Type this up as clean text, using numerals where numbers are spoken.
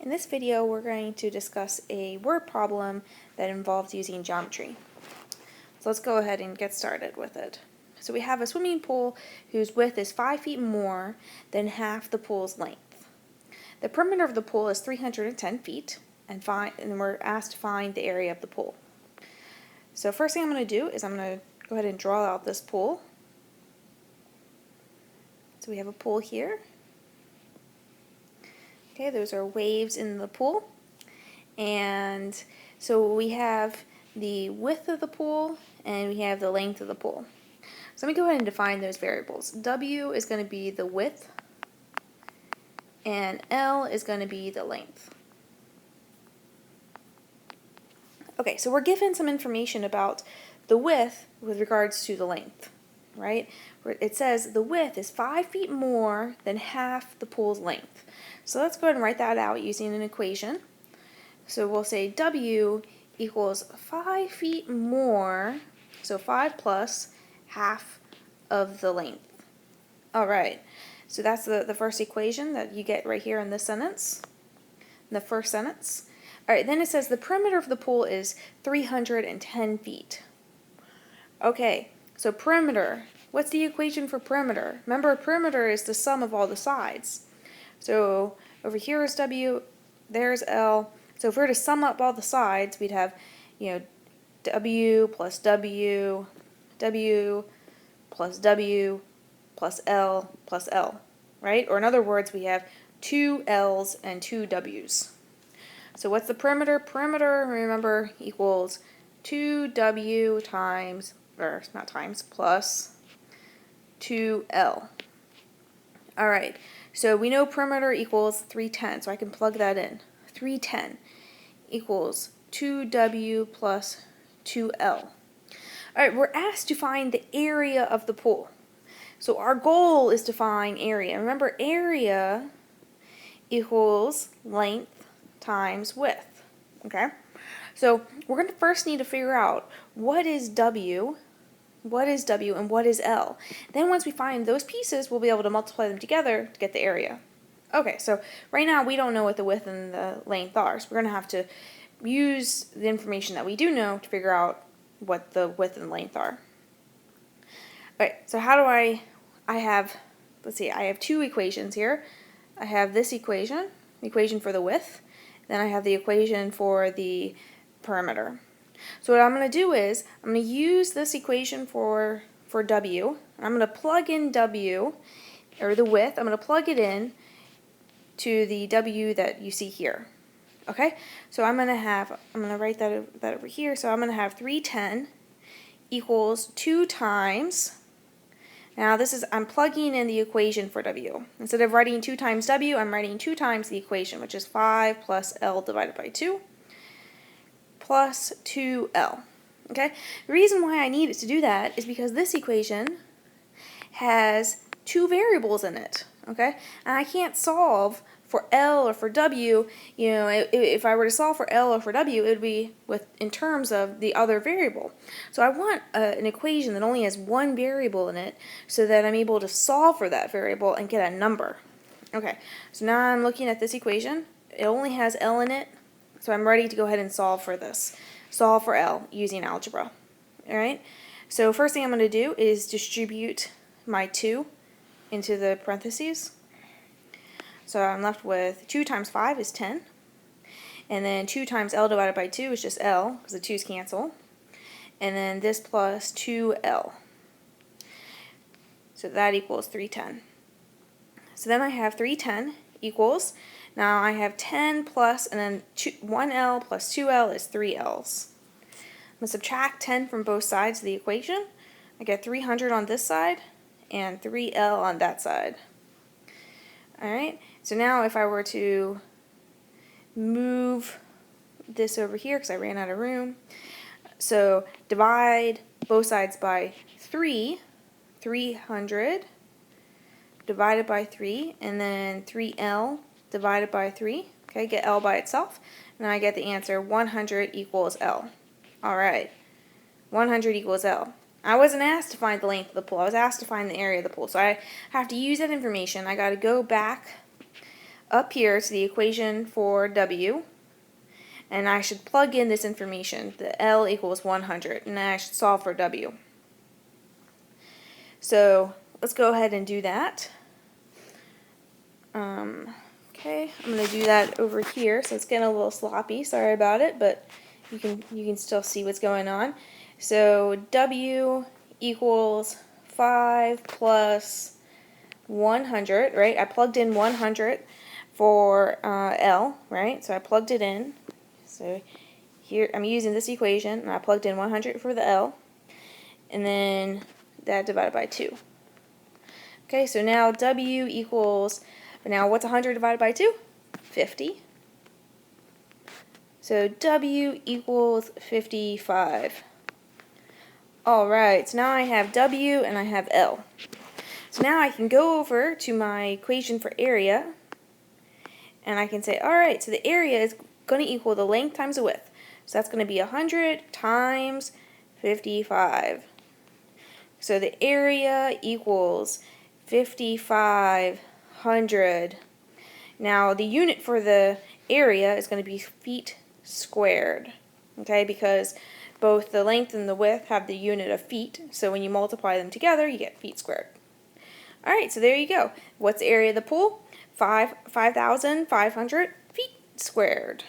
In this video, we're going to discuss a word problem that involves using geometry. So let's go ahead and get started with it. So we have a swimming pool whose width is 5 feet more than half the pool's length. The perimeter of the pool is 310 feet, and we're asked to find the area of the pool. So first thing I'm going to do is I'm going to go ahead and draw out this pool. So we have a pool here. Okay, those are waves in the pool. And so we have the width of the pool and we have the length of the pool. So let me go ahead and define those variables. W is going to be the width and L is going to be the length. Okay, so we're given some information about the width with regards to the length, right? It says the width is 5 feet more than half the pool's length. So let's go ahead and write that out using an equation. So we'll say W equals 5 feet more, so 5 plus half of the length. All right, so that's the first equation that you get right here in this sentence, in the first sentence. All right, then it says the perimeter of the pool is 310 feet. Okay, so perimeter. What's the equation for perimeter? Remember, perimeter is the sum of all the sides. So over here is W, there's L. So if we were to sum up all the sides, we'd have, W plus W, W plus W plus L plus L, right? Or in other words, we have 2 L's and 2 W's. So what's the perimeter? Perimeter, remember, equals 2W times, or not times, plus 2L. All right, so we know perimeter equals 310, so I can plug that in. 310 equals 2W plus 2L. All right, we're asked to find the area of the pool. So our goal is to find area. Remember, area equals length times width, okay? So we're going to first need to figure out what is W, and what is L. Then once we find those pieces, we'll be able to multiply them together to get the area. Okay, so right now we don't know what the width and the length are, so we're going to have to use the information that we do know to figure out what the width and length are. Alright, so how do I have, let's see, I have two equations here. I have this equation, the equation for the width, then I have the equation for the perimeter. So what I'm going to do is, I'm going to use this equation for W, and I'm going to plug in W, or the width, I'm going to plug it in to the W that you see here. Okay, so I'm going to write that over here, so I'm going to have 310 equals 2 times, now I'm plugging in the equation for W. Instead of writing 2 times W, I'm writing 2 times the equation, which is 5 plus L divided by 2 plus 2L. Okay, the reason why I needed to do that is because this equation has 2 variables in it. Okay, and I can't solve for L or for W. If I were to solve for L or for W, it would be in terms of the other variable. So I want an equation that only has 1 variable in it so that I'm able to solve for that variable and get a number. Okay, so now I'm looking at this equation. It only has L in it, so I'm ready to go ahead and solve for this. Solve for L using algebra. Alright, so first thing I'm going to do is distribute my 2 into the parentheses. So I'm left with 2 times 5 is 10. And then 2 times L divided by 2 is just L, because the 2's cancel. And then this plus 2L. So that equals 310. So then I have 310 equals, now I have 10 plus, and then 1L plus 2L is 3L's. I'm going to subtract 10 from both sides of the equation. I get 300 on this side and 3L on that side. Alright, so now if I were to move this over here, because I ran out of room, so divide both sides by 300 divided by 3, and then 3L divided by 3, okay, get L by itself, and I get the answer 100 equals L. Alright, 100 equals L. I wasn't asked to find the length of the pool. I was asked to find the area of the pool. So I have to use that information. I got to go back up here to the equation for W, and I should plug in this information. The L equals 100, and I should solve for W. So let's go ahead and do that. Okay, I'm going to do that over here, so it's getting a little sloppy. Sorry about it, but you can still see what's going on. So W equals 5 plus 100, right? I plugged in 100 for L, right? So I plugged it in. So here I'm using this equation, and I plugged in 100 for the L, and then that divided by 2. Okay, so now W equals, now what's 100 divided by 2? 50. So W equals 55. Alright, so now I have W and I have L. So now I can go over to my equation for area, and I can say, alright, so the area is going to equal the length times the width. So that's going to be 100 times 55. So the area equals 5,500. Now the unit for the area is going to be feet squared, okay, because both the length and the width have the unit of feet, so when you multiply them together you get feet squared. Alright, so there you go. What's the area of the pool? 5,500 feet squared.